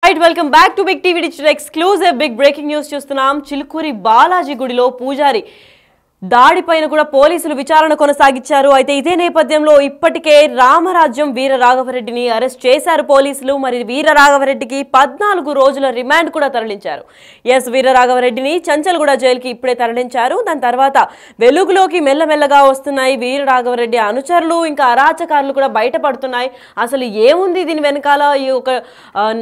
Right welcome back to big TV digital exclusive big breaking news చూస్తున్నాం. చిలుకూరి బాలాజీ గుడిలో పూజారి దాడిపైన కూడా పోలీసులు విచారణ కొనసాగించారు. అయితే ఇదే నేపథ్యంలో ఇప్పటికే రామరాజ్యం వీర రాఘవరెడ్డిని అరెస్ట్ చేశారు పోలీసులు. మరి వీర రాఘవరెడ్డికి 14 రోజుల రిమాండ్ కూడా తరలించారు. వీర రాఘవరెడ్డిని చంచల్గూడ జైలుకి ఇప్పుడే తరలించారు. దాని తర్వాత వెలుగులోకి మెల్లమెల్లగా వస్తున్నాయి వీర రాఘవరెడ్డి అనుచరులు, ఇంకా అరాచకారులు కూడా బయటపడుతున్నాయి. అసలు ఏముంది దీని వెనకాల, ఈ ఒక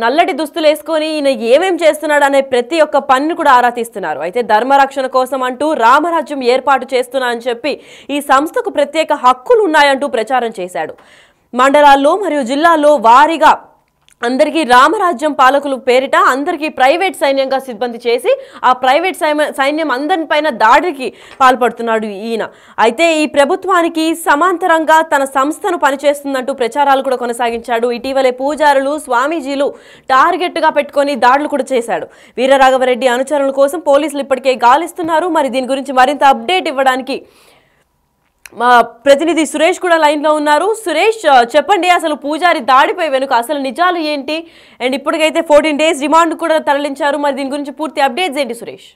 నల్లటి దుస్తులు వేసుకొని ఈయన ఏమేం చేస్తున్నాడు అనే ప్రతి ఒక్క పనిని కూడా ఆరా తీస్తున్నారు. అయితే ధర్మరక్షణ కోసం అంటూ రామరాజ్యం ఏర్పాటు చేస్తున్నా అని చెప్పి ఈ సంస్థకు ప్రత్యేక హక్కులు ఉన్నాయంటూ ప్రచారం చేశాడు. మండలాల్లో మరియు జిల్లాల్లో వారీగా అందరికీ రామరాజ్యం పాలకులు పేరిట అందరికీ ప్రైవేట్ సైన్యంగా సిబ్బంది చేసి ఆ ప్రైవేట్ సైన్యం అందరిపైన దాడికి పాల్పడుతున్నాడు ఈయన. అయితే ఈ ప్రభుత్వానికి సమాంతరంగా తన సంస్థను పనిచేస్తుందంటూ ప్రచారాలు కూడా కొనసాగించాడు. ఇటీవలే పూజారులు, స్వామీజీలు టార్గెట్గా పెట్టుకొని దాడులు కూడా చేశాడు. వీరరాఘవరెడ్డి అనుచరుల కోసం పోలీసులు ఇప్పటికే గాలిస్తున్నారు. మరి దీని గురించి మరింత అప్డేట్ ఇవ్వడానికి మా ప్రతినిధి సురేష్ కూడా లైన్లో ఉన్నారు. సురేష్, చెప్పండి, అసలు పూజారి దాడిపై వెనుక అసలు నిజాలు ఏంటి? అండ్ ఇప్పటికైతే 14 days రిమాండ్ కూడా తరలించారు. మరి దీని గురించి పూర్తి అప్డేట్స్ ఏంటి సురేష్?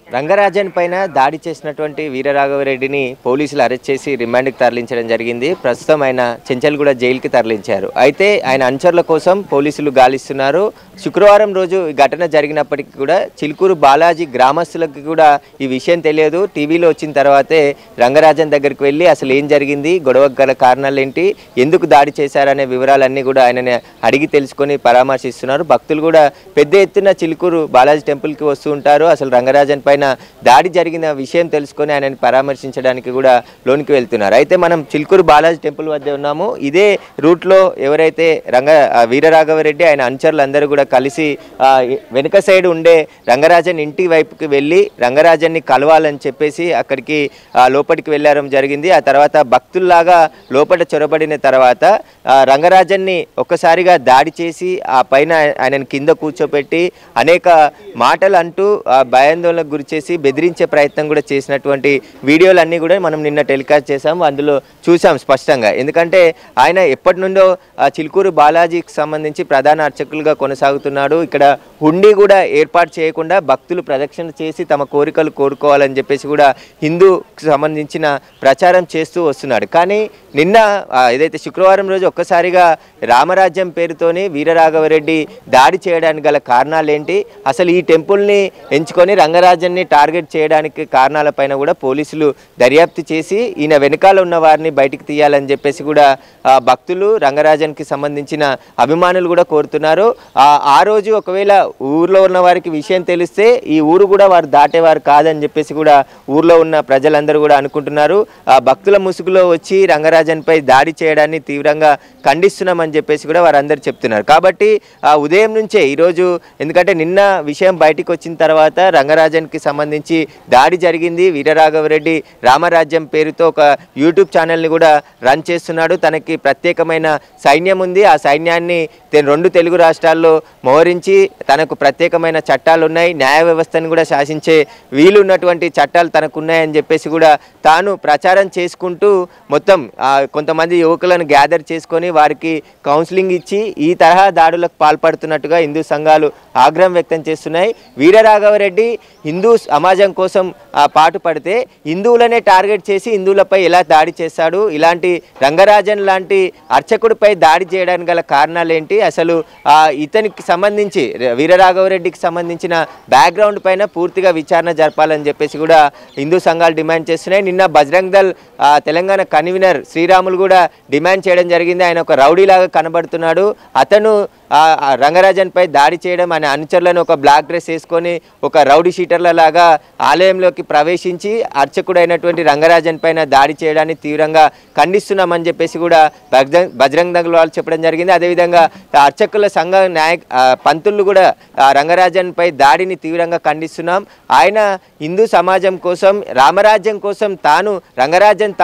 రంగరాజన్ పైన దాడి చేసినటువంటి వీరరాఘవరెడ్డిని పోలీసులు అరెస్ట్ చేసి రిమాండ్కి తరలించడం జరిగింది. ప్రస్తుతం ఆయన చెంచల్గూడ జైలుకి తరలించారు. అయితే ఆయన అనుచరుల కోసం పోలీసులు గాలిస్తున్నారు. శుక్రవారం రోజు ఈ ఘటన జరిగినప్పటికీ కూడా చిలుకూరు బాలాజీ గ్రామస్తులకు కూడా ఈ విషయం తెలియదు. టీవీలో వచ్చిన తర్వాతే రంగరాజన్ దగ్గరికి వెళ్ళి అసలు ఏం జరిగింది, గొడవకు గల కారణాలు ఏంటి, ఎందుకు దాడి చేశారనే వివరాలన్నీ కూడా ఆయనని అడిగి తెలుసుకొని పరామర్శిస్తున్నారు. భక్తులు కూడా పెద్ద ఎత్తున చిలుకూరు బాలాజీ టెంపుల్కి వస్తూ ఉంటారు. అసలు రంగరాజన్ పైన దాడి జరిగిన విషయం తెలుసుకొని ఆయనని పరామర్శించడానికి కూడా లోనికి వెళ్తున్నారు. అయితే మనం చిలుకూరు బాలాజీ టెంపుల్ వద్ద ఉన్నాము. ఇదే రూట్లో ఎవరైతే వీరరాఘవరెడ్డి ఆయన అనుచరులందరూ కూడా కలిసి వెనుక సైడ్ ఉండే రంగరాజన్ ఇంటి వైపుకి వెళ్ళి రంగరాజన్ని కలవాలని చెప్పేసి అక్కడికి లోపలికి వెళ్ళడం జరిగింది. ఆ తర్వాత భక్తుల్లాగా లోపల చొరబడిన తర్వాత రంగరాజన్ని ఒక్కసారిగా దాడి చేసి ఆ పైన ఆయనను కింద కూర్చోపెట్టి అనేక మాటలు అంటూ భయాందోళనకు గురి చేసి బెదిరించే ప్రయత్నం కూడా చేసినటువంటి వీడియోలన్నీ కూడా మనం నిన్న టెలికాస్ట్ చేసాము. అందులో చూసాం స్పష్టంగా. ఎందుకంటే ఆయన ఎప్పటి నుండో చిలుకూరు బాలాజీకి సంబంధించి ప్రధాన అర్చకులుగా కొనసాగుతున్నాడు. ఇక్కడ హుండీ కూడా ఏర్పాటు చేయకుండా భక్తులు ప్రదక్షిణ చేసి తమ కోరికలు కోరుకోవాలని చెప్పేసి కూడా హిందూకి సంబంధించిన ప్రచారం చేస్తూ వస్తున్నాడు. కానీ నిన్న ఏదైతే శుక్రవారం రోజు ఒక్కసారిగా రామరాజ్యం పేరుతోని వీరరాఘవరెడ్డి దాడి చేయడానికి గల కారణాలు ఏంటి, అసలు ఈ టెంపుల్ని ఎంచుకొని రంగరాజన్ని టార్గెట్ చేయడానికి కారణాలపైన కూడా పోలీసులు దర్యాప్తు చేసి ఈయన వెనకాల ఉన్న వారిని బయటికి తీయాలని చెప్పేసి కూడా భక్తులు, రంగరాజన్కి సంబంధించిన అభిమానులు కూడా కోరుతున్నారు. ఆ రోజు ఒకవేళ ఊర్లో ఉన్న వారికి విషయం తెలిస్తే ఈ ఊరు కూడా వారు దాటేవారు కాదని చెప్పేసి కూడా ఊర్లో ఉన్న ప్రజలందరూ కూడా అనుకుంటున్నారు. భక్తుల ముసుగులో వచ్చి రంగరాజన్ పై దాడి చేయడాన్ని తీవ్రంగా ఖండిస్తున్నామని చెప్పేసి కూడా వారందరూ చెప్తున్నారు. కాబట్టి ఉదయం నుంచే ఈరోజు, ఎందుకంటే నిన్న విషయం బయటికి వచ్చిన తర్వాత రంగరాజన్కి సంబంధించి దాడి జరిగింది. వీరరాఘవరెడ్డి రామరాజ్యం పేరుతో ఒక యూట్యూబ్ ఛానల్ని కూడా రన్ చేస్తున్నాడు. తనకి ప్రత్యేకమైన సైన్యం ఉంది. ఆ సైన్యాన్ని 2 తెలుగు రాష్ట్రాల్లో మోహరించి తనకు ప్రత్యేకమైన చట్టాలు ఉన్నాయి, న్యాయ వ్యవస్థను కూడా శాసించే వీలున్నటువంటి చట్టాలు తనకు ఉన్నాయని చెప్పేసి కూడా తాను ప్రచారం చేసుకుంటూ మొత్తం కొంతమంది యువకులను గ్యాదర్ చేసుకొని వారికి కౌన్సిలింగ్ ఇచ్చి ఈ తరహా దాడులకు పాల్పడుతున్నట్టుగా హిందూ సంఘాలు ఆగ్రహం వ్యక్తం చేస్తున్నాయి. వీరరాఘవరెడ్డి హిందూ సమాజం కోసం పాటుపడితే హిందువులనే టార్గెట్ చేసి హిందువులపై ఎలా దాడి చేశాడు, ఇలాంటి రంగరాజన్ లాంటి అర్చకుడిపై దాడి చేయడానికి గల కారణాలు ఏంటి, అసలు ఇతనికి సంబంధించి వీరరాఘవరెడ్డికి సంబంధించిన బ్యాక్గ్రౌండ్ పైన పూర్తిగా విచారణ జరపాలని చెప్పేసి కూడా హిందూ సంఘాలు డిమాండ్ చేస్తున్నాయి. నిన్న బజరంగ్ దళ్ తెలంగాణ కన్వీనర్ శ్రీరాములు కూడా డిమాండ్ చేయడం జరిగింది. ఆయన ఒక రౌడీలాగా కనబడుతున్నాడు. అతను రంగరాజన్ పై దాడి చేయడం, ఆయన అనుచరులను ఒక బ్లాక్ డ్రెస్ వేసుకొని ఒక రౌడీ షీటర్ల లాగా ఆలయంలోకి ప్రవేశించి అర్చకుడైనటువంటి రంగరాజన్ పైన దాడి చేయడాన్ని తీవ్రంగా ఖండిస్తున్నామని చెప్పేసి కూడా బజరంగ్ దళ్ వాళ్ళు చెప్పడం జరిగింది. అదేవిధంగా అర్చకుల సంఘ పంతులు కూడా రంగరాజన్ పై దాడిని తీవ్రంగా ఖండిస్తున్నాం. ఆయన హిందూ సమాజం కోసం, రామరాజ్యం కోసం తాను రంగరాజన్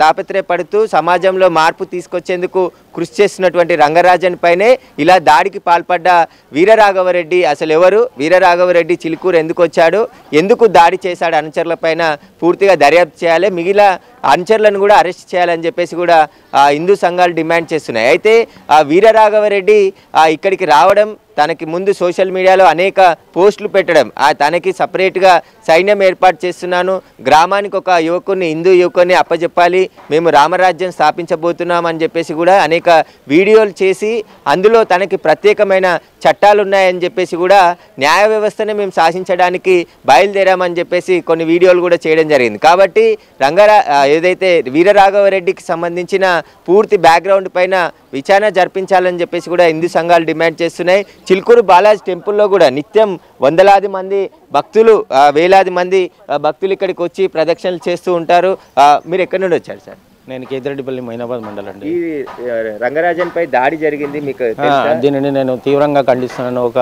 తాపత్రయపడుతూ సమాజంలో మార్పు తీసుకొచ్చేందుకు కృషి చేస్తున్నటువంటి రంగరాజన్ పైనే ఇలా దాడికి పాల్పడ్డ వీరరాఘవరెడ్డి అసలు ఎవరు, వీరరాఘవరెడ్డి చిలుకూరు ఎందుకు వచ్చాడు, ఎందుకు దాడి చేశాడు అనుచరులపైన పూర్తిగా దర్యాప్తు చేయాలి. మిగిలిన అనుచరులను కూడా అరెస్ట్ చేయాలని చెప్పేసి కూడా హిందూ సంఘాలు డిమాండ్ చేస్తున్నాయి. అయితే వీరరాఘవరెడ్డి ఇక్కడికి రావడం, తనకి ముందు సోషల్ మీడియాలో అనేక పోస్టులు పెట్టడం, తనకి సపరేట్గా సైన్యం ఏర్పాటు చేస్తున్నాను, గ్రామానికి ఒక యువకుని, హిందూ యువకుని అప్పచెప్పాలి, మేము రామరాజ్యం స్థాపించబోతున్నాం అని చెప్పేసి కూడా అనేక వీడియోలు చేసి అందులో తనకి ప్రత్యేకమైన చట్టాలు ఉన్నాయని చెప్పేసి కూడా న్యాయ వ్యవస్థని మేము శాసించడానికి బయలుదేరామని చెప్పేసి కొన్ని వీడియోలు కూడా చేయడం జరిగింది. కాబట్టి ఏదైతే వీరరాఘవరెడ్డికి సంబంధించిన పూర్తి బ్యాక్గ్రౌండ్ పైన విచారణ జరిపించాలని చెప్పేసి కూడా హిందూ సంఘాలు డిమాండ్ చేస్తున్నాయి. చిలుకూరు బాలాజీ టెంపుల్లో కూడా నిత్యం వందలాది మంది భక్తులు, వేలాది మంది భక్తులు ఇక్కడికి వచ్చి ప్రదక్షిణలు చేస్తూ ఉంటారు. మీరు ఎక్కడి నుండి వచ్చారు సార్? నేను కేతిరెడ్డిపల్లి మైనాబాద్ మండలం అండి. ఈ రంగరాజన్ పై దాడి జరిగింది, మీకు దీనిని నేను తీవ్రంగా ఖండిస్తున్నాను. ఒక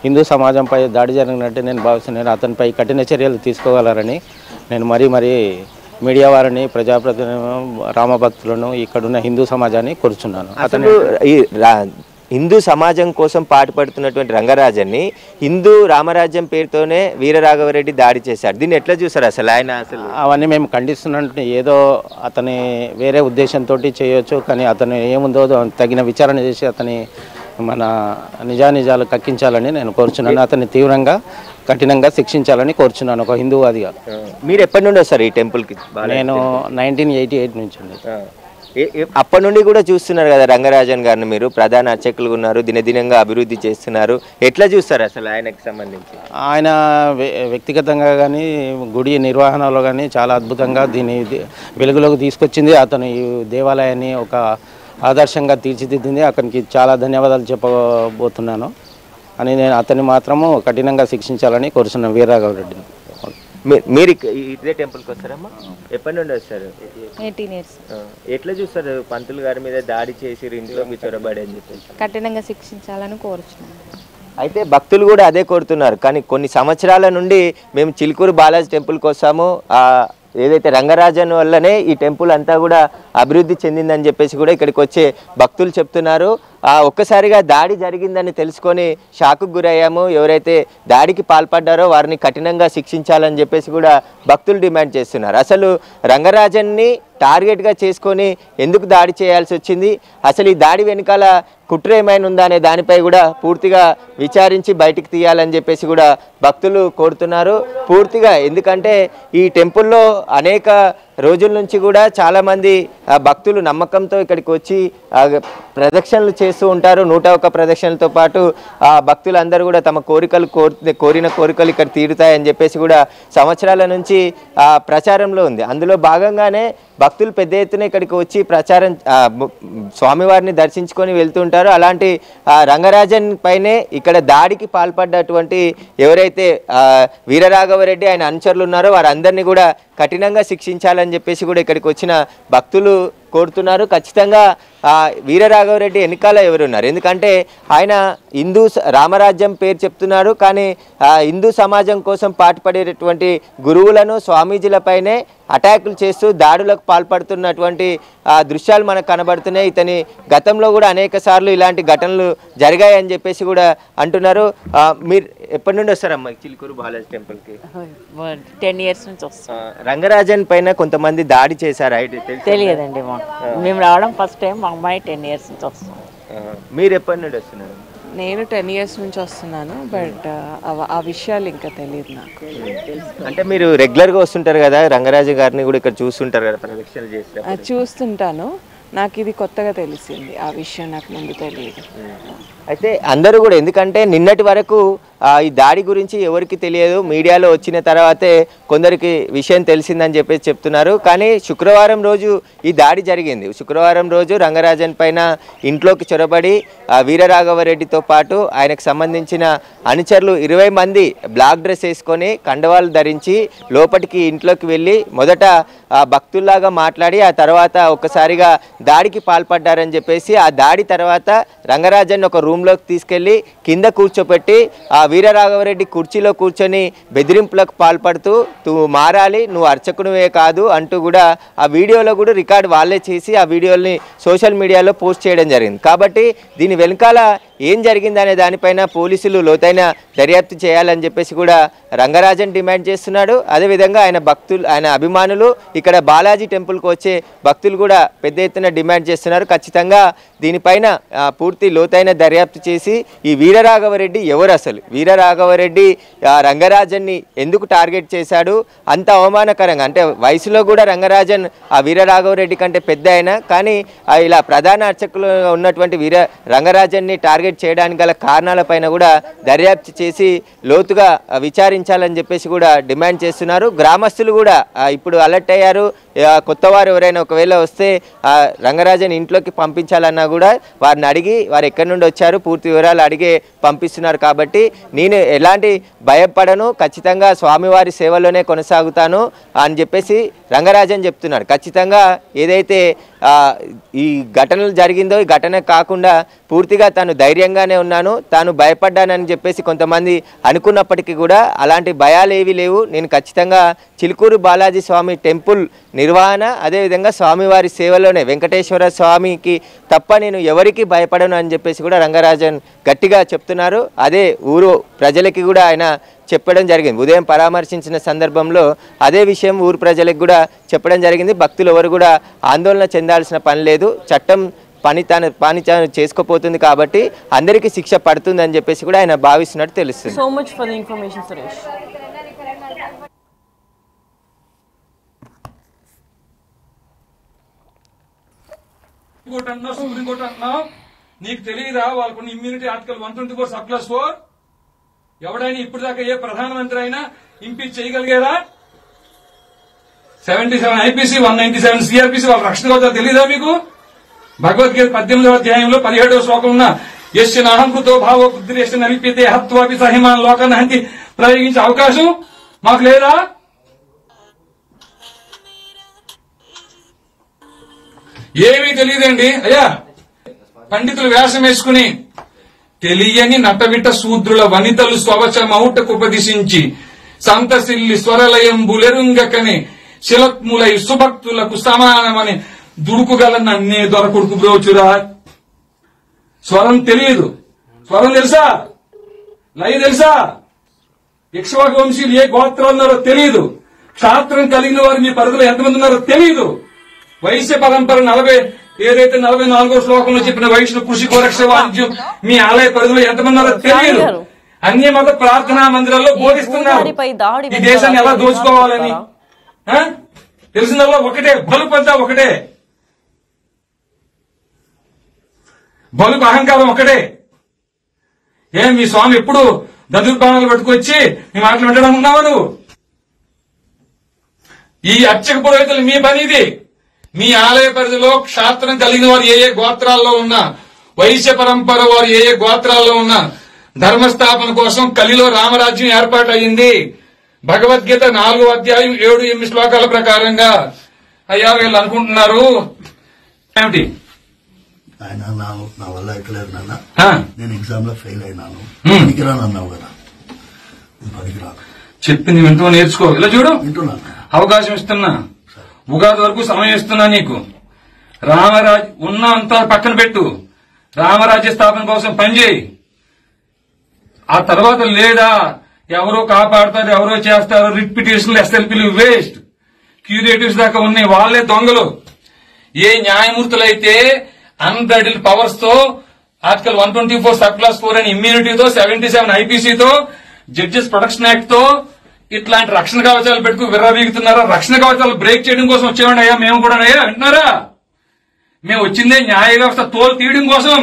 హిందూ సమాజంపై దాడి జరిగినట్టు నేను భావిస్తున్నాను. అతనిపై కఠిన చర్యలు తీసుకోగలరని నేను మరీ మీడియా వారిని, ప్రజాప్రతినిధులను, రామభక్తులను, ఇక్కడున్న హిందూ సమాజాన్ని కోరుచున్నాను. అతను ఈ హిందూ సమాజం కోసం పాటుపడుతున్నటువంటి రంగరాజన్ని హిందూ రామరాజ్యం పేరుతోనే వీరరాఘవరెడ్డి దాడి చేశారు. దీన్ని ఎట్లా చూసారు అసలు ఆయన? అసలు అవన్నీ మేము ఖండిస్తున్నట్టు, ఏదో అతని వేరే ఉద్దేశంతో చేయొచ్చు, కానీ అతను ఏముందో తగిన విచారణ చేసి అతని మన నిజానిజాలు కక్కించాలని నేను కోరుచున్నాను. అతన్ని తీవ్రంగా కఠినంగా శిక్షించాలని కోరుచున్నాను ఒక హిందూవాదిగా. మీరు ఎప్పటి నుండి వస్తారు ఈ టెంపుల్కి? నేను 1988 నుంచి అండి. అప్పటి నుండి కూడా చూస్తున్నారు కదా రంగరాజన్ గారిని, మీరు ప్రధాన అర్చకులుగా ఉన్నారు, దినదినంగా అభివృద్ధి చేస్తున్నారు. ఎట్లా చూస్తారు అసలు ఆయనకు సంబంధించి? ఆయన వ్యక్తిగతంగా కానీ గుడి నిర్వహణలో కానీ చాలా అద్భుతంగా దీన్ని వెలుగులోకి తీసుకొచ్చింది. అతను ఈ దేవాలయాన్ని ఒక ఆదర్శంగా తీర్చిదిద్దింది. అతనికి చాలా ధన్యవాదాలు చెప్పబోతున్నాను అని నేను అతన్ని మాత్రము కఠినంగా శిక్షించాలని కోరుతున్నాను, వీరరాఘవరెడ్డిని. మీరు ఇదే టెంపుల్కి వస్తారమ్మా? ఎప్పటి నుండి వస్తారు? 18 years. ఎట్లా చూస్తారు పంతులు గారి మీద దాడి చేసి ఇంట్లోకి చొరబడి అని చెప్పి? కఠినంగా శిక్షించాలని కోరుచున్నాను. అయితే భక్తులు కూడా అదే కోరుతున్నారు. కానీ కొన్ని సంవత్సరాల నుండి మేము చిలుకూరు బాలాజీ టెంపుల్కి వస్తాము, ఏదైతే రంగరాజన్ వల్లనే ఈ టెంపుల్ అంతా కూడా అభివృద్ధి చెందిందని చెప్పేసి కూడా ఇక్కడికి వచ్చే భక్తులు చెప్తున్నారు. ఒక్కసారిగా దాడి జరిగిందని తెలుసుకొని షాక్కు గురయ్యాము, ఎవరైతే దాడికి పాల్పడ్డారో వారిని కఠినంగా శిక్షించాలని చెప్పేసి కూడా భక్తులు డిమాండ్ చేస్తున్నారు. అసలు రంగరాజన్ని టార్గెట్గా చేసుకొని ఎందుకు దాడి చేయాల్సి వచ్చింది, అసలు ఈ దాడి వెనకాల కుట్ర ఏమైనా ఉందా అనే దానిపై కూడా పూర్తిగా విచారించి బయటికి తీయాలని చెప్పేసి కూడా భక్తులు కోరుతున్నారు. పూర్తిగా ఎందుకంటే ఈ టెంపుల్లో అనేక రోజుల నుంచి కూడా చాలామంది భక్తులు నమ్మకంతో ఇక్కడికి వచ్చి ప్రదక్షిణలు చేస్తూ ఉంటారు. 101 ప్రదక్షిణలతో పాటు భక్తులందరూ కూడా తమ కోరిన కోరికలు ఇక్కడ తీరుతాయని చెప్పేసి కూడా సంవత్సరాల నుంచి ప్రచారంలో ఉంది. అందులో భాగంగానే భక్తులు పెద్ద ఎత్తున ఇక్కడికి వచ్చి ప్రచారం స్వామివారిని దర్శించుకొని వెళ్తుంటారు. అలాంటి రంగరాజన్ పైనే ఇక్కడ దాడికి పాల్పడ్డటువంటి ఎవరైతే వీరరాఘవరెడ్డి ఆయన అనుచరులు ఉన్నారో వారందరినీ కూడా కఠినంగా శిక్షించాలని చెప్పేసి కూడా ఇక్కడికి వచ్చిన భక్తులు కోరుతున్నారు. ఖచ్చితంగా వీరరాఘవరెడ్డి వెనకాల ఎవరున్నారు? ఎందుకంటే ఆయన హిందూ రామరాజ్యం పేరు చెప్తున్నారు, కానీ హిందూ సమాజం కోసం పాటుపడేటటువంటి గురువులను, స్వామీజీలపైనే అటాకులు చేస్తూ దాడులకు పాల్పడుతున్నటువంటి దృశ్యాలు మనకు కనబడుతున్నాయి. ఇతని గతంలో కూడా అనేక సార్లు ఇలాంటి ఘటనలు జరిగాయని చెప్పేసి కూడా అంటున్నారు. మీరు ఎప్పటి నుండి వస్తారమ్మా చిలుకూరు బాలాజీ టెంపుల్కి? 10 years నుంచి వస్తాం. రంగరాజన్ పైన కొంతమంది దాడి చేశారు, తెలియదండి మేము రావడం ఫస్ట్ టైం. మా అమ్మాయి 10 years నుంచి వస్తాం. మీరు ఎప్పటి నుండి వస్తున్నారు? నేను 10 years నుంచి వస్తున్నాను, బట్ ఆ విషయాలు ఇంకా తెలియదు నాకు. అంటే మీరు రెగ్యులర్గా వస్తుంటారు కదా, రంగరాజు గారిని కూడా ఇక్కడ చూస్తుంటారు కదా ప్రదక్షిణలు చేసి? చూస్తుంటాను, నాకు ఇది కొత్తగా తెలిసింది, ఆ విషయం నాకు ముందు తెలియదు. అయితే అందరూ కూడా, ఎందుకంటే నిన్నటి వరకు ఈ దాడి గురించి ఎవరికి తెలియదు, మీడియాలో వచ్చిన తర్వాతే కొందరికి విషయం తెలిసిందని చెప్పేసి చెప్తున్నారు. కానీ శుక్రవారం రోజు ఈ దాడి జరిగింది. శుక్రవారం రోజు రంగరాజన్ పైన ఇంట్లోకి చొరబడి వీరరాఘవరెడ్డితో పాటు ఆయనకు సంబంధించిన అనుచరులు 20 మంది బ్లాక్ డ్రెస్ వేసుకొని కండవాలు ధరించి లోపలికి ఇంట్లోకి వెళ్ళి మొదట భక్తుల్లాగా మాట్లాడి ఆ తర్వాత ఒక్కసారిగా దాడికి పాల్పడ్డారని చెప్పేసి, ఆ దాడి తర్వాత రంగరాజన్ ఒక రూమ్లోకి తీసుకెళ్ళి కింద కూర్చోపెట్టి ఆ వీరరాఘవరెడ్డి కుర్చీలో కూర్చొని బెదిరింపులకు పాల్పడుతూ నువ్వు మారాలి, నువ్వు అర్చకునివే కాదు అంటూ కూడా ఆ వీడియోలో కూడా రికార్డు వాళ్ళే చేసి ఆ వీడియోని సోషల్ మీడియాలో పోస్ట్ చేయడం జరిగింది. కాబట్టి దీని వెనకాల ఏం జరిగిందనే దానిపైన పోలీసులు లోతైన దర్యాప్తు చేయాలని చెప్పేసి కూడా రంగరాజన్ డిమాండ్ చేస్తున్నాడు. అదేవిధంగా ఆయన అభిమానులు ఇక్కడ బాలాజీ టెంపుల్కి వచ్చే భక్తులు కూడా పెద్ద ఎత్తున డిమాండ్ చేస్తున్నారు. ఖచ్చితంగా దీనిపైన పూర్తి లోతైన దర్యాప్తు చేసి ఈ వీరరాఘవరెడ్డి ఎవరు, అసలు వీరరాఘవరెడ్డి రంగరాజన్ని ఎందుకు టార్గెట్ చేశాడు, అంత అవమానకరంగా, అంటే వయసులో కూడా రంగరాజన్ ఆ వీరరాఘవరెడ్డి కంటే పెద్ద అయినా కానీ ఇలా ప్రధాన అర్చకులు ఉన్నటువంటి రంగరాజన్ని టార్గెట్ చేయడానికి గల కారణాలపైన కూడా దర్యాప్తు చేసి లోతుగా విచారించాలని చెప్పేసి కూడా డిమాండ్ చేస్తున్నారు. గ్రామస్తులు కూడా ఇప్పుడు అలర్ట్ అయ్యారు. కొత్త వారు ఎవరైనా ఒకవేళ వస్తే రంగరాజన్ ఇంట్లోకి పంపించాలన్నా కూడా వారిని అడిగి వారు ఎక్కడి నుండి వచ్చారు పూర్తి వివరాలు అడిగే పంపిస్తున్నారు. కాబట్టి నేను ఎలాంటి భయపడను, ఖచ్చితంగా స్వామివారి సేవలోనే కొనసాగుతాను అని చెప్పేసి రంగరాజన్ చెప్తున్నాడు. ఖచ్చితంగా ఏదైతే ఈ ఘటనలు జరిగిందో ఈ ఘటన కాకుండా పూర్తిగా తాను ధైర్యంగానే ఉన్నాను, తాను భయపడ్డానని చెప్పేసి కొంతమంది అనుకున్నప్పటికీ కూడా అలాంటి భయాలు ఏవి లేవు. నేను ఖచ్చితంగా చిలుకూరు బాలాజీ స్వామి టెంపుల్ నిర్వహణ అదేవిధంగా స్వామివారి సేవలోనే వెంకటేశ్వర స్వామికి తప్ప నేను ఎవరికి భయపడను అని చెప్పేసి కూడా రంగరాజన్ గట్టిగా చెప్తున్నారు. అదే ఊరు ప్రజలకి కూడా ఆయన చెప్పడం జరిగింది. ఉదయం పరామర్శించిన సందర్భంలో అదే విషయం ఊరు ప్రజలకు కూడా చెప్పడం జరిగింది. భక్తులు ఎవరు కూడా ఆందోళన చెందాల్సిన పని లేదు, చట్టం పని తాను చేసుకోపోతుంది కాబట్టి అందరికీ శిక్ష పడుతుంది అని చెప్పేసి కూడా ఆయన భావిస్తున్నట్టు తెలుస్తుంది. So much for the information Suresh. Supreme court అంటున్నావు, నీకు తెలియదా వాళ్ళకున్న ఇమ్యూనిటీ ఆర్టికల్ 124(4) ఎవడైనా ఇప్పుడు దాకా ఏ ప్రధానమంత్రి అయినా ఇంపీచ్ చేయగలిగారా? 77 IPC 197 CRPC వాళ్ళ రక్షణ కవచాలు తెలియదా మీకు? భగవద్గీత 18వ అధ్యాయంలో 17వ శ్లోకం ఉన్న యస్య నాహంకృతో భావో బుద్ధిరేష నలిపితే హత్వాపి సహిమాన్ లోకాన్ని హంతి ప్రయోగించే అవకాశం మాకు లేదా? ఏమీ తెలియదండి అయ్యా. పండితులు వేషం వేసుకుని తెలియని నటవిట శూద్రుల వనితలు స్వవచమౌటకు ఉపదిశించి సంతసిల్లి స్వరలయం బులెరుంగకని శిలత్ములై సుభక్తులకు సమానమని దుడుకుగల నన్నే దొరకుడుకు బ్రోచురా. స్వరం తెలియదు, స్వరం తెలుసా, లయ తెలుసా, ఇక్ష్వాకు వంశీయులు ఏ గోత్రం ఉన్నారో తెలియదు, క్షాత్రం కలిగిన వారు మీ పరిధిలో ఎంతమంది ఉన్నారో తెలియదు, వైశ్య పరంపర 44వ శ్లోకంలో చెప్పిన వైష్ణవ కృషి గోరక్ష వాణిజ్యం మీ ఆలయ పరిధిలో ఎంతమంది ఉన్నారో తెలియదు. అన్య మత ప్రార్థనా మందిరాల్లో బోధిస్తున్నారు ఈ దేశాన్ని ఎలా దోచుకోవాలని. తెలిసిందల్లా ఒకటే, బలుపంతా ఒకటే, బలుపు అహంకారం ఒకటే. మీ స్వామి ఎప్పుడు దదుర్బాణాలు పట్టుకొచ్చి మీ మాటలు వింటడం ఉన్నావా నువ్వు? ఈ అర్చక పురోహితులు మీ పని ఇది. మీ ఆలయ పరిధిలో క్షాత్రం కలిగిన వారు ఏ గోత్రాల్లో ఉన్నా, వైశ్య పరంపర వారు ఏ గోత్రాల్లో ఉన్నా ధర్మస్థాపన కోసం కలిలో రామరాజ్యం ఏర్పాటు అయింది. భగవద్గీత 4వ అధ్యాయం 7-8 శ్లోకాల ప్రకారంగా. అయ్యా వీళ్ళు అనుకుంటున్నారు ఏమిటి? ఆయన నా వల్ల ఎక్కలేదు నాన్న, నేను ఎగ్జామ్ లో ఫెయిల్ అయినాను, పనికిరాను అన్నావు కదా, పనికిరాను చెప్పింది వింటూ నేర్చుకో. ఇలా చూడు, వింటున్నాను, అవకాశం ఇస్తున్నా, ఉగాది వరకు సమయం ఇస్తున్నా నీకు. రామరాజ్ ఉన్నంతా పక్కన పెట్టు, రామరాజ్య స్థాపన కోసం పనిచేయి. ఆ తర్వాత లేదా ఎవరో కాపాడతారు, ఎవరో చేస్తారు, రిట్ పిటిషన్లు SLPలు వేస్ట్, క్యూరేటివ్స్ దాకా ఉన్నాయి, వాళ్లే దొంగలు. ఏ న్యాయమూర్తులైతే అన్బ్రైడల్ పవర్స్ తో ఆర్టికల్ 124(4) అని ఇమ్యూనిటీతో 77 IPCతో జడ్జెస్ ప్రొటెక్షన్ యాక్ట్ తో ఇట్లాంటి రక్షణ కవచాలు పెట్టుకు విర్రవీగుతున్నారా? రక్షణ కవచాలు బ్రేక్ చేయడం కోసం వచ్చేవాడి అయ్యా మేము కూడా. అయ్యా వింటున్నారా? మేము వచ్చిందే న్యాయ వ్యవస్థ తోలు తీయడం కోసం.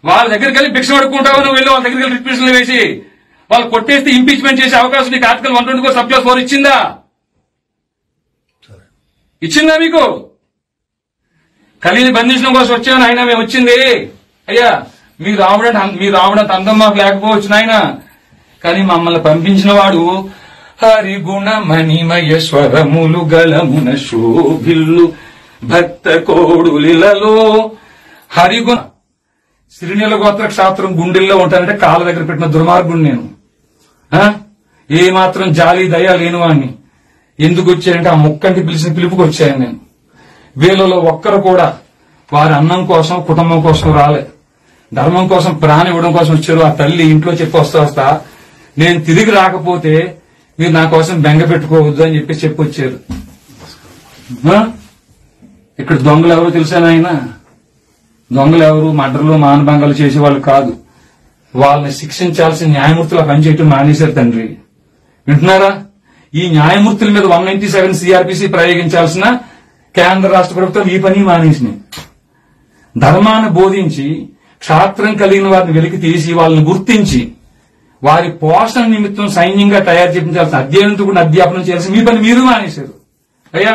వాళ్ళ దగ్గరికి వెళ్ళి భిక్ష పడుకుంటావు నువ్వు, వెళ్ళి వాళ్ళ దగ్గరికి వెళ్ళి రిట్రిషన్లు వేసి వాళ్ళు కొట్టేస్తే ఇంపీచ్మెంట్ చేసే అవకాశం నీకు ఆర్టికల్ 124(4) ఇచ్చిందా? ఇచ్చిందా మీకు? కలిని బంధించడం కోసం వచ్చాను ఆయన. మేము వచ్చింది అయ్యా మీ రావడంత అందం మాకు లేకపోవచ్చు నాయన, కానీ మమ్మల్ని పంపించిన వాడు హరిగుణ మణిమయ స్వరములు గలమున శోభిల్లు భక్త కోడులిలలో. హరిగుణ శ్రీనిల గోత్ర క్షాత్రం గుండెల్లో ఉంటానంటే కాళ్ళ దగ్గర పెట్టిన దుర్మార్గుడు నేను. ఏ మాత్రం జాలి దయ లేని వాడిని. ఎందుకు వచ్చానంటే ఆ ముక్కంటి పిలిచిన పిలుపుకి వచ్చాను నేను. వీళ్ళలో ఒక్కరు కూడా వారి అన్నం కోసం కుటుంబం కోసం రాలే. ధర్మం కోసం ప్రాణం ఇవ్వడం కోసం వచ్చారు. ఆ తల్లి ఇంట్లో చెప్పి వస్తా నేను తిరిగి రాకపోతే మీరు నా కోసం బెంగ పెట్టుకోవద్దు అని చెప్పి వచ్చారు. ఇక్కడ దొంగలు ఎవరు తెలుసా నాయన? దొంగలు ఎవరు మర్డర్లు మానభంగాలు చేసేవాళ్ళు కాదు. వాళ్ళని శిక్షించాల్సిన న్యాయమూర్తులు పనిచేయటం మానేశారు తండ్రి. వింటున్నారా? ఈ న్యాయమూర్తుల మీద 197 సిఆర్పిసి ప్రయోగించాల్సిన కేంద్ర రాష్ట్ర ప్రభుత్వం ఈ పని మానేసినాయి. ధర్మాన్ని బోధించి క్షాత్రం కలిగిన వారిని వెలికి తీసి వాళ్ళని గుర్తించి వారి పోషణ నిమిత్తం సైన్యంగా తయారు చేయించాల్సిన అధ్యయనంతో కూడా అధ్యాపనం చేయాల్సిన మీ పని మీరు మానేశారు అయ్యా.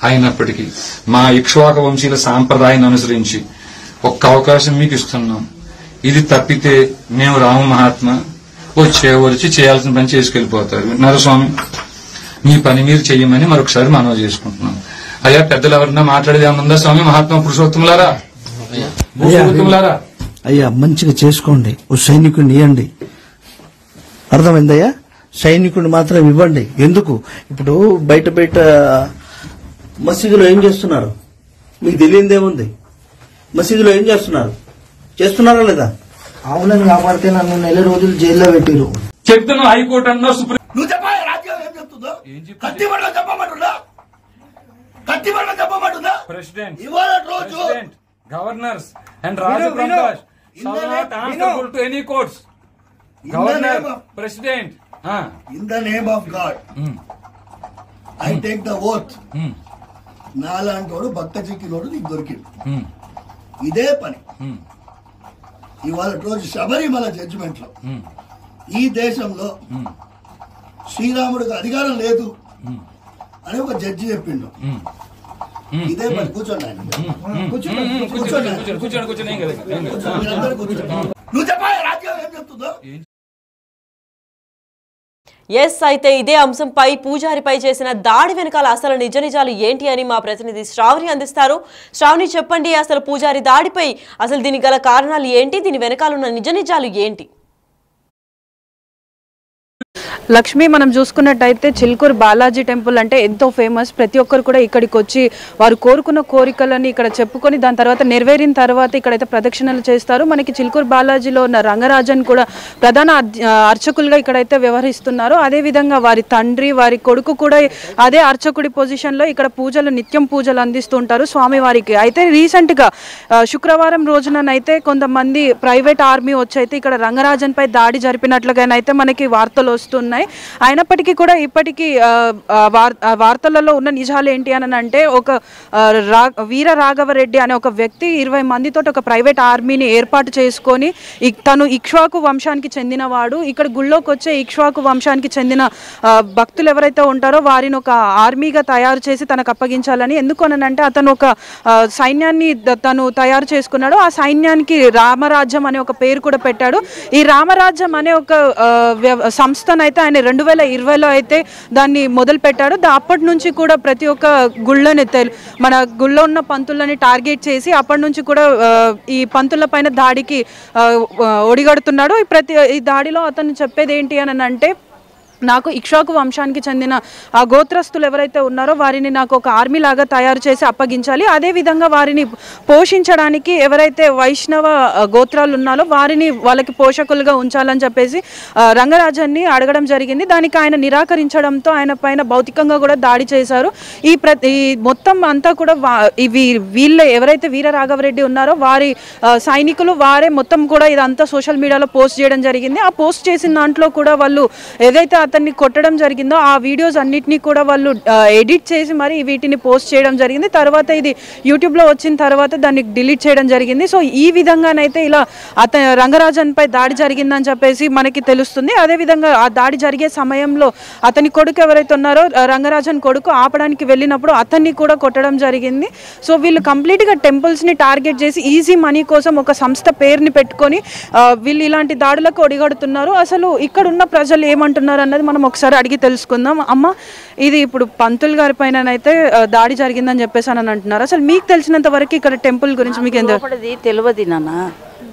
అయినప్పటికీ మా ఇక్ష్వాక వంశీయుల సాంప్రదాయాన్ని అనుసరించి ఒక్క అవకాశం మీకు ఇస్తున్నాం. ఇది తప్పితే మేము రాము మహాత్మా వచ్చి చేయాల్సిన పని చేసుకెళ్లిపోతారు. నరస్వామి మీ పని మీరు చెయ్యమని మరొకసారి మనవి చేసుకుంటున్నాం. అయ్యా పెద్దలు ఎవరన్నా మాట్లాడేది ఏమన్నా స్వామి? మహాత్మా పురుషోత్తములారా, భూషోత్తములారా, అయ్యా మంచిగా చేసుకోండి. ఓ సైనికుడిని ఇవ్వండి. అర్థమైందయ్యా? సైనికుడిని మాత్రం ఇవ్వండి. ఎందుకు ఇప్పుడు బయట మసీదులో ఏం చేస్తున్నారు మీకు తెలియదేముంది? మసీదులో ఏం చేస్తున్నారా లేదా? ఆవులను కాపాడితే నన్ను 4 రోజులు జైల్లో పెట్టిరు. చెప్తున్నా హైకోర్టు అన్నా supreme president governors and Rajaprakash shall not answerable to any courts. Governor, President. In the name of God, I take the oath. నాలాంటోడు భక్త చిక్కినోడు నీకు దొరికింది. ఇదే పని ఇవాళ రోజు శబరిమల జడ్జిమెంట్ లో ఈ దేశంలో శ్రీరాముడికి అధికారం లేదు అని ఒక జడ్జి చెప్పిండు. ఇదే పని. కూర్చోండి ఆయన, నువ్వు చెప్పాలి రాజ్యం ఏం చెప్తుందో. ఎస్, అయితే ఇదే అంశంపై పూజారిపై చేసిన దాడి వెనకాల అసలు నిజాలు ఏంటి అని మా ప్రతినిధి శ్రావణి అందిస్తారు. శ్రావణి చెప్పండి, అసలు పూజారి దాడిపై అసలు దీనికి గల కారణాలు ఏంటి, దీని వెనకాల ఉన్న నిజాలు ఏంటి? లక్ష్మి, మనం చూసుకున్నట్టయితే చిలుకూరు బాలాజీ టెంపుల్ అంటే ఎంతో ఫేమస్. ప్రతి ఒక్కరు కూడా ఇక్కడికి వచ్చి వారు కోరుకున్న కోరికలని ఇక్కడ చెప్పుకొని దాని తర్వాత నెరవేరిన తర్వాత ఇక్కడైతే ప్రదక్షిణలు చేస్తారు. మనకి చిలుకూరు బాలాజీలో ఉన్న రంగరాజన్ కూడా ప్రధాన అర్చకులుగా ఇక్కడైతే వ్యవహరిస్తున్నారు. అదేవిధంగా వారి తండ్రి, వారి కొడుకు కూడా అదే అర్చకుడి పొజిషన్లో ఇక్కడ నిత్యం పూజలు అందిస్తుంటారు స్వామివారికి. అయితే రీసెంట్గా శుక్రవారం రోజునైతే కొంతమంది ప్రైవేట్ ఆర్మీ వచ్చి అయితే ఇక్కడ రంగరాజన్ పై దాడి జరిపినట్లుగానైతే మనకి వార్తలు వస్తున్నాయి. అయినప్పటికీ కూడా ఇప్పటికీ వార్తలలో ఉన్న నిజాలు ఏంటి అని అంటే, ఒక వీర రాఘవరెడ్డి అనే ఒక వ్యక్తి 20 మందితో ఒక ప్రైవేట్ ఆర్మీని ఏర్పాటు చేసుకొని తను ఇక్ష్వాకు వంశానికి చెందినవాడు. ఇక్కడ గుళ్ళోకి వచ్చే ఇక్ష్వాకు వంశానికి చెందిన భక్తులు ఎవరైతే ఉంటారో వారిని ఒక ఆర్మీగా తయారు చేసి తనకు అప్పగించాలని. ఎందుకనంటే అతను ఒక సైన్యాన్ని తను తయారు చేసుకున్నాడు. ఆ సైన్యానికి రామరాజ్యం అనే ఒక పేరు కూడా పెట్టాడు. ఈ రామరాజ్యం అనే ఒక సంస్థనైతే ఆయన 2020లో అయితే దాన్ని మొదలు పెట్టాడు. అప్పటి నుంచి కూడా ప్రతి ఒక్క గుళ్ళని మన గుళ్ళో ఉన్న పంతులని టార్గెట్ చేసి అప్పటి నుంచి కూడా ఈ పంతుల పైన దాడికి ఒడిగడుతున్నాడు. ఈ దాడిలో అతను చెప్పేది ఏంటి అని అంటే, నాకు ఇక్ష్వాకు వంశానికి చెందిన ఆ గోత్రస్తులు ఎవరైతే ఉన్నారో వారిని నాకు ఒక ఆర్మీ లాగా తయారు చేసి అప్పగించాలి. అదేవిధంగా వారిని పోషించడానికి ఎవరైతే వైష్ణవ గోత్రాలు ఉన్నారో వారిని వాళ్ళకి పోషకులుగా ఉంచాలని చెప్పేసి రంగరాజన్ని అడగడం జరిగింది. దానికి ఆయన నిరాకరించడంతో ఆయన పైన భౌతికంగా కూడా దాడి చేశారు. ఈ మొత్తం అంతా కూడా వీళ్ళే ఎవరైతే వీర రాఘవరెడ్డి ఉన్నారో వారి సైనికులు వారే మొత్తం కూడా ఇదంతా సోషల్ మీడియాలో పోస్ట్ చేయడం జరిగింది. ఆ పోస్ట్ చేసిన దాంట్లో కూడా వాళ్ళు ఏదైతే అతన్ని కొట్టడం జరిగిందో ఆ వీడియోస్ అన్నిటినీ కూడా వాళ్ళు ఎడిట్ చేసి మరి వీటిని పోస్ట్ చేయడం జరిగింది. తర్వాత ఇది యూట్యూబ్లో వచ్చిన తర్వాత దాన్ని డిలీట్ చేయడం జరిగింది. సో ఈ విధంగానైతే ఇలా రంగరాజన్ పై దాడి జరిగిందని చెప్పేసి మనకి తెలుస్తుంది. అదేవిధంగా ఆ దాడి జరిగే సమయంలో అతని కొడుకు ఎవరైతే ఉన్నారో రంగరాజన్ కొడుకు ఆపడానికి వెళ్ళినప్పుడు అతన్ని కూడా కొట్టడం జరిగింది. సో వీళ్ళు కంప్లీట్గా టెంపుల్స్ని టార్గెట్ చేసి ఈజీ మనీ కోసం ఒక సంస్థ పేరుని పెట్టుకొని వీళ్ళు ఇలాంటి దాడులకు ఒడిగడుతున్నారు. అసలు ఇక్కడ ఉన్న ప్రజలు ఏమంటున్నారు అన్నది మనం ఒకసారి అడిగి తెలుసుకుందాం. అమ్మ, ఇది ఇప్పుడు పంతులు గారి పైన అయితే దాడి జరిగిందని చెప్పేసి అని అంటున్నారు. అసలు మీకు తెలిసినంత వరకు ఇక్కడ టెంపుల్ గురించి మీకు ఎంత తెలియదు నాన్న?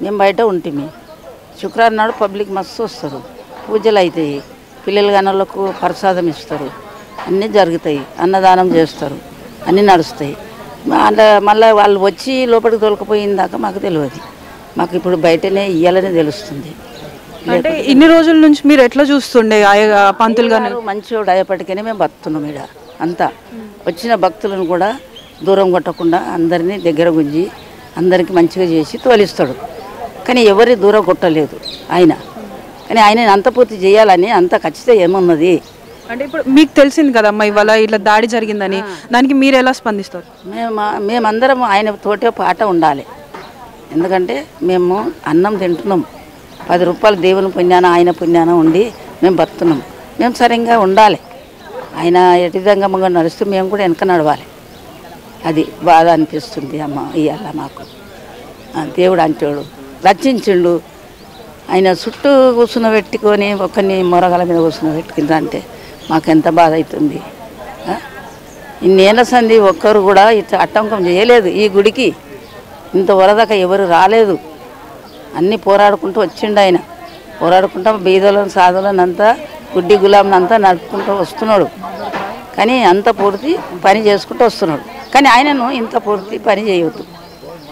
మేము బయట ఉంటుంది. శుక్రవారం నాడు పబ్లిక్ మస్తు వస్తారు, పూజలు అవుతాయి, పిల్లలు గనులకు ప్రసాదం ఇస్తారు, అన్నీ జరుగుతాయి, అన్నదానం చేస్తారు, అన్నీ నడుస్తాయి. మళ్ళీ వాళ్ళు వచ్చి లోపలికి తోలుకుపోయిందాక మాకు తెలియదు. మాకు ఇప్పుడు బయటనే ఇయ్యాలని తెలుస్తుంది. అంటే ఇన్ని రోజుల నుంచి మీరు ఎట్లా చూస్తుండే పంతులు గారు? మంచివాడు అయ్యేపటికనే మేము బతున్నాం. ఇక్కడ అంతా వచ్చిన భక్తులను కూడా దూరం కొట్టకుండా అందరినీ దగ్గర గుంజి అందరికీ మంచిగా చేసి తోలిస్తాడు. కానీ ఎవరి దూరం కొట్టలేదు ఆయన. కానీ ఆయన అంత పూర్తి చేయాలని అంత ఖచ్చితంగా ఏమున్నది. అంటే ఇప్పుడు మీకు తెలిసింది కదమ్మా ఇవాళ ఇట్లా దాడి జరిగిందని, దానికి మీరు ఎలా స్పందిస్తారు? మేమందరం ఆయన తోటే పాట ఉండాలి. ఎందుకంటే మేము అన్నం తింటున్నాం, 10 రూపాయలు దేవుని పుణ్యాన ఆయన పుణ్యాన ఉండి మేము బతున్నాం. మేము సరిగ్గా ఉండాలి. ఆయన ఎటు విధంగా మమ్మల్ని నడుస్తూ మేము కూడా వెనక నడవాలి. అది బాధ అనిపిస్తుంది అమ్మ. ఇవాళ మాకు దేవుడు అంటాడు రచించిండు. ఆయన చుట్టూ కూర్చుని పెట్టుకొని ఒకరిని మొరగల మీద కూర్చుని పెట్టుకుంది అంటే మాకు ఎంత బాధ అవుతుంది. ఇన్నేళ్ళ సంది ఒక్కరు కూడా ఇట్లా ఆటంకం చేయలేదు. ఈ గుడికి ఇంత వరదాకా ఎవరు రాలేదు. అన్నీ పోరాడుకుంటూ వచ్చిండు ఆయన. పోరాడుకుంటా బీదలను సాధులను అంతా గుడ్డి గులాంనంతా నడుపుకుంటూ వస్తున్నాడు. కానీ అంత పూర్తి పని చేసుకుంటూ వస్తున్నాడు. కానీ ఆయనను ఇంత పూర్తి పని చేయవద్దు.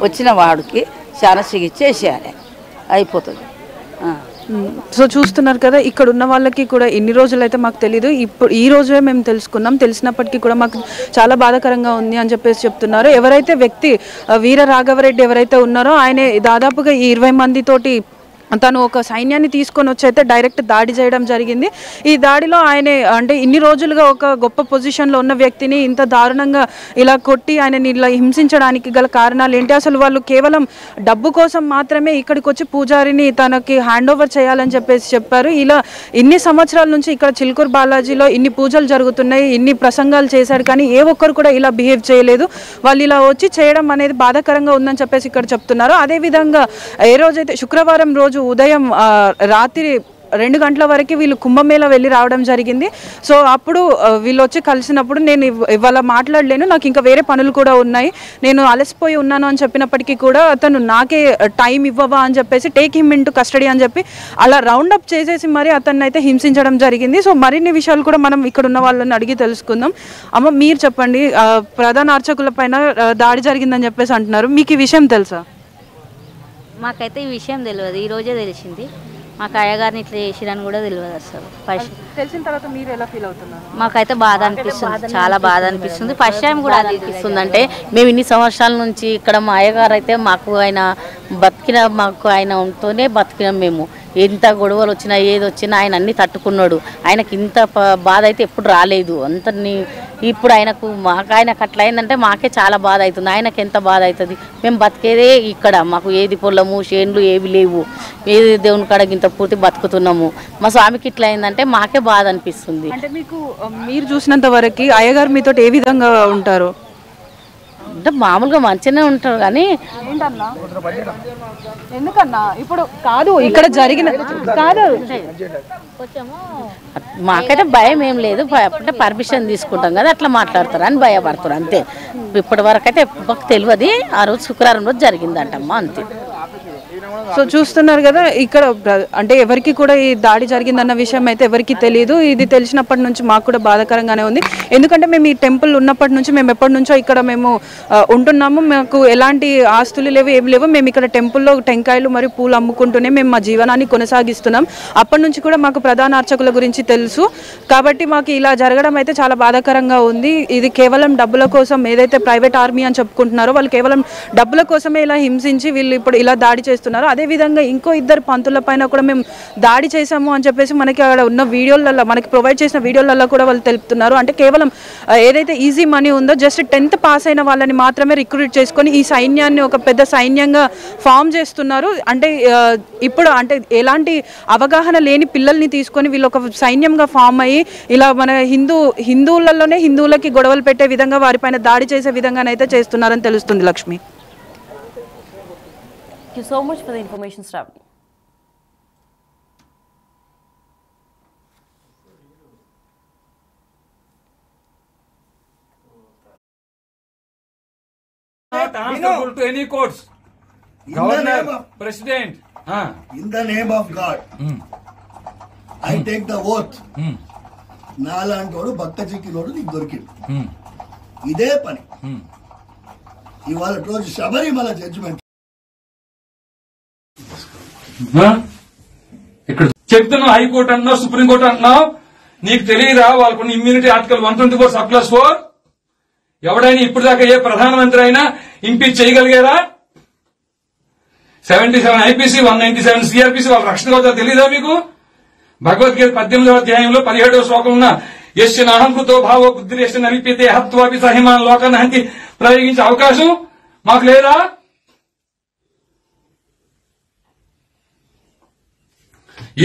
వచ్చిన వాడికి చాలా చికిత్స చేసేయాలి, అయిపోతుంది. సో చూస్తున్నారు కదా, ఇక్కడ ఉన్న వాళ్ళకి కూడా ఇన్ని రోజులైతే మాకు తెలియదు, ఇప్పుడు ఈ రోజే మేము తెలుసుకున్నాం. తెలిసినప్పటికీ కూడా మాకు చాలా బాధాకరంగా ఉంది అని చెప్పేసి చెప్తున్నారు. ఎవరైతే వ్యక్తి వీర రాఘవరెడ్డి ఎవరైతే ఉన్నారో ఆయన దాదాపుగా ఈ 20 మందితోటి తను ఒక సైన్యాన్ని తీసుకొని వచ్చి అయితే డైరెక్ట్ దాడి చేయడం జరిగింది. ఈ దాడిలో ఆయన అంటే ఇన్ని రోజులుగా ఒక గొప్ప పొజిషన్లో ఉన్న వ్యక్తిని ఇంత దారుణంగా ఇలా కొట్టి ఆయనని ఇలా హింసించడానికి గల కారణాలు ఏంటి? అసలు వాళ్ళు కేవలం డబ్బు కోసం మాత్రమే ఇక్కడికి వచ్చి పూజారిని తనకి హ్యాండ్ ఓవర్ చేయాలని చెప్పేసి చెప్పారు. ఇలా ఇన్ని సంవత్సరాల నుంచి ఇక్కడ చిలుకూరు బాలాజీలో ఇన్ని పూజలు జరుగుతున్నాయి, ఇన్ని ప్రసంగాలు చేశాడు, కానీ ఏ ఒక్కరు కూడా ఇలా బిహేవ్ చేయలేదు. వాళ్ళు ఇలా వచ్చి చేయడం అనేది బాధాకరంగా ఉందని చెప్పేసి ఇక్కడ చెప్తున్నారు. అదేవిధంగా ఏ రోజైతే శుక్రవారం రోజు ఉదయం రాత్రి 2 గంటల వరకు వీళ్ళు కుంభమేళ వెళ్ళి రావడం జరిగింది. సో అప్పుడు వీళ్ళు వచ్చి కలిసినప్పుడు నేను ఇవాళ మాట్లాడలేను, నాకు ఇంకా వేరే పనులు కూడా ఉన్నాయి, నేను అలసిపోయి ఉన్నాను అని చెప్పినప్పటికీ కూడా అతను నాకే టైం ఇవ్వవా అని చెప్పేసి take him in to custody అని చెప్పి అలా రౌండప్ చేసేసి మరి అతన్ని అయితే హింసించడం జరిగింది. సో మరిన్ని విషయాలు కూడా మనం ఇక్కడ ఉన్న వాళ్ళని అడిగి తెలుసుకుందాం. అమ్మ మీరు చెప్పండి, ప్రధాన అర్చకుల పైన దాడి జరిగిందని చెప్పేసి అంటున్నారు, మీకు ఈ విషయం తెలుసా? మాకైతే ఈ విషయం తెలియదు, ఈరోజే తెలిసింది. మాకు అయ్యగారిని ఇట్లా చేసిరని కూడా తెలియదు అసలు. తెలిసిన తర్వాత మీరు ఎలా ఫీల్ అవుతున్నారు? మాకైతే బాధ అనిపిస్తుంది, చాలా బాధ అనిపిస్తుంది. ఫస్ట్ టైం కూడా అనిపిస్తుంది. అంటే మేము ఇన్ని సంవత్సరాల నుంచి ఇక్కడ మా అయ్యగారు అయితే మాకు ఆయన బతికిన, మాకు ఆయనతోనే బతికినాం మేము. ఎంత గొడవలు వచ్చినా ఏది వచ్చినా ఆయన అన్నీ తట్టుకున్నాడు. ఆయనకి ఇంత బాధ అయితే ఎప్పుడు రాలేదు. అంతని ఇప్పుడు ఆయనకు అట్లా అయిందంటే మాకే చాలా బాధ అవుతుంది. ఆయనకి ఎంత బాధ అవుతుంది. మేము బతికేదే ఇక్కడ, మాకు ఏది పొలము చేన్లు ఏవి లేవు, ఏది దేవుని కాడ ఇంత పూర్తి బతుకుతున్నాము. మా స్వామికి ఇట్లా అయిందంటే మాకే బాధ అనిపిస్తుంది. అంటే మీకు మీరు చూసినంత వరకు అయ్యగారు మీతో ఏ విధంగా ఉంటారు? అంటే మామూలుగా మంచిగానే ఉంటారు. కానీ ఎందుకన్నా ఇప్పుడు కాదు ఇక్కడ జరిగిన కాదు, మాకైతే భయం ఏం లేదు. అంటే పర్మిషన్ తీసుకుంటాం కదా, అట్లా మాట్లాడతారు అని భయపడతారు అంతే. ఇప్పటి వరకు అయితే మాకు తెలియదు. ఆ రోజు శుక్రవారం రోజు జరిగిందంటమ్మా, అంతే. సో చూస్తున్నారు కదా, ఇక్కడ అంటే ఎవరికి కూడా ఈ దాడి జరిగిందన్న విషయం అయితే ఎవరికి తెలియదు. ఇది తెలిసినప్పటి నుంచి మాకు కూడా బాధాకరంగానే ఉంది. ఎందుకంటే మేము ఈ టెంపుల్ ఉన్నప్పటి నుంచి, మేము ఎప్పటి నుంచో ఇక్కడ మేము ఉంటున్నాము. మాకు ఎలాంటి ఆస్తులు లేవు, ఏమి లేవు. మేము ఇక్కడ టెంపుల్లో టెంకాయలు మరియు పూలు అమ్ముకుంటూనే మేము మా జీవనాన్ని కొనసాగిస్తున్నాం. అప్పటి నుంచి కూడా మాకు ప్రధాన అర్చకుల గురించి తెలుసు. కాబట్టి మాకు ఇలా జరగడం అయితే చాలా బాధాకరంగా ఉంది. ఇది కేవలం డబ్బుల కోసం, ఏదైతే ప్రైవేట్ ఆర్మీ అని చెప్పుకుంటున్నారో వాళ్ళు కేవలం డబ్బుల కోసమే ఇలా హింసించి వీళ్ళు ఇప్పుడు ఇలా దాడి చేస్తున్నారు. అదేవిధంగా ఇంకో 2 పంతుల పైన కూడా మేము దాడి చేశాము అని చెప్పేసి మనకి అక్కడ ఉన్న వీడియోలలో, మనకి ప్రొవైడ్ చేసిన వీడియోలలో కూడా వాళ్ళు తెలుపుతున్నారు. అంటే కేవలం ఏదైతే ఈజీ మనీ ఉందో జస్ట్ 10th పాస్ అయిన వాళ్ళని మాత్రమే రిక్రూట్ చేసుకొని ఈ సైన్యాన్ని ఒక పెద్ద సైన్యంగా ఫామ్ చేస్తున్నారు. అంటే ఇప్పుడు అంటే ఎలాంటి అవగాహన లేని పిల్లల్ని తీసుకొని వీళ్ళు ఒక సైన్యంగా ఫామ్ అయ్యి ఇలా మన హిందువులలోనే హిందువులకి గొడవలు పెట్టే విధంగా వారిపైన దాడి చేసే విధంగానైతే చేస్తున్నారని తెలుస్తుంది. Lakshmi, Thank you so much for the information, Shravani. Not answerable to any courts. Governor, President. In the name of God, I take the oath. నాలాంటోడు భక్త చిక్కినోడు నీకు దొరికిండు. ఇదే పని ఇవాళ రోజు శబరిమల జడ్జిమెంట్ ఇక్కడ చెప్తున్నావు, హైకోర్టు అంటున్నావు, సుప్రీంకోర్టు అంటున్నావు, నీకు తెలియదా వాళ్ళకున్న ఇమ్యూనిటీ ఆర్టికల్ 124 సబ్-4? ఎవడైనా ఇప్పుడు దాకా ఏ ప్రధానమంత్రి అయినా ఇంపీచ్ చేయగలిగారా? 77 ఐపీసీ, 197 సిఆర్పీసీ వాళ్ళ రక్షణ అవుతారు తెలియదా మీకు? భగవద్గీత 18వ అధ్యాయంలో 17వ శ్లోకం ఉన్న యస్య నాహంకృతో భావో బుద్ధి యస్య నలిప్యతే హత్వాపి సహిమాన్ లోకాన్ని హంతి ప్రయోగించే అవకాశం మాకు లేదా?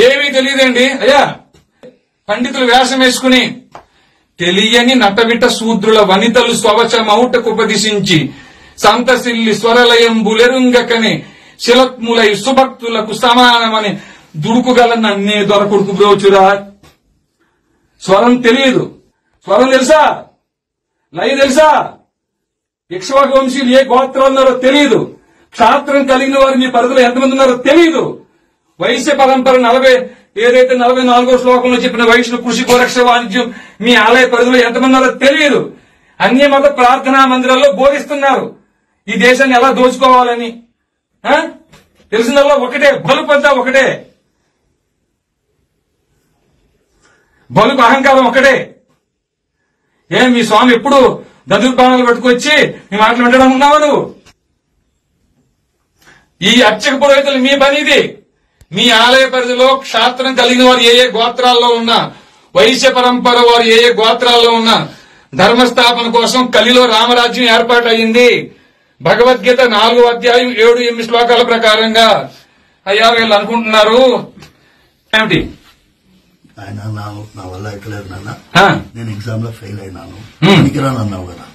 ఏమీ తెలియదండి అయ్యా. పండితులు వేషం వేసుకుని తెలియని నటవిట శూద్రుల వనితలు స్వవచమౌటకుపదిశించి సంతసిల్లి స్వరలయంబులెరుంగకని శిలత్ములై సుభక్తులకు సమానమని దుడుకుగల నన్నే దొరకొడుకు బ్రోచురా. స్వరం తెలియదు. స్వరం తెలుసా? లయ తెలుసా? ఇక్ష్వాకు వంశీయులు ఏ గోత్రం ఉన్నారో తెలియదు. క్షాత్రం కలిగిన వారు మీ పరిధిలో ఎంతమంది ఉన్నారో తెలియదు. వైశ్య పరంపర 44వ శ్లోకంలో చెప్పిన వైష్ణవ కృషి గోరక్ష వాణిజ్యం మీ ఆలయ పరిధిలో ఎంతమంది ఉన్నారో తెలియదు. అన్ని మత ప్రార్థనా మందిరాల్లో బోధిస్తున్నారు ఈ దేశాన్ని ఎలా దోచుకోవాలని. తెలిసిందల్లా ఒకటే, బలుపంతా ఒకటే, బలుకు అహంకారం ఒకటే. మీ స్వామి ఎప్పుడు దదుర్బాణాలు పట్టుకొచ్చి మీ మాటలు వినడం ఉన్నావా నువ్వు? ఈ అర్చక పురోహితులు మీ పని ఇది. మీ ఆలయ పరిధిలో క్షాత్రం కలిగిన వారు ఏ గోత్రాల్లో ఉన్నా, వైశ్య పరంపర వారు ఏ గోత్రాల్లో ఉన్నా ధర్మస్థాపన కోసం కలిలో రామరాజ్యం ఏర్పాటు అయింది. భగవద్గీత 4వ అధ్యాయం 7-8 శ్లోకాల ప్రకారంగా. అయ్యా వీళ్ళు అనుకుంటున్నారు ఏమిటి? ఆయన నా వల్ల ఎక్కలేదు నాన్న, నేను ఎగ్జామ్ లో ఫెయిల్ అయినాను, పనికిరాను అన్నావు కదా,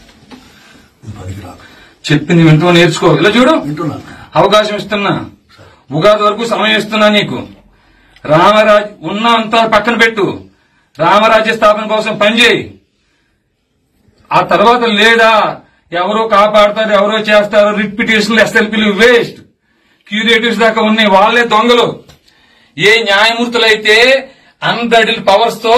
పనికిరాను చెప్పింది వింటూ నేర్చుకో. ఇలా చూడు, వింటున్నాను. అవకాశం ఇస్తున్నా, ఉగాది వరకు సమయం ఇస్తున్నా నీకు. రామరాజ్ ఉన్నంతా పక్కన పెట్టు, రామరాజ్య స్థాపన కోసం పనిచేయి. ఆ తర్వాత లేదా ఎవరో కాపాడతారు, ఎవరో చేస్తారు, రిట్ పిటిషన్లు, ఎస్ఎల్పీలు వేస్ట్, క్యూరేటివ్స్ దాకా ఉన్నాయి, వాళ్లే దొంగలు. ఏ న్యాయమూర్తులైతే అన్బ్రైడల్ పవర్స్ తో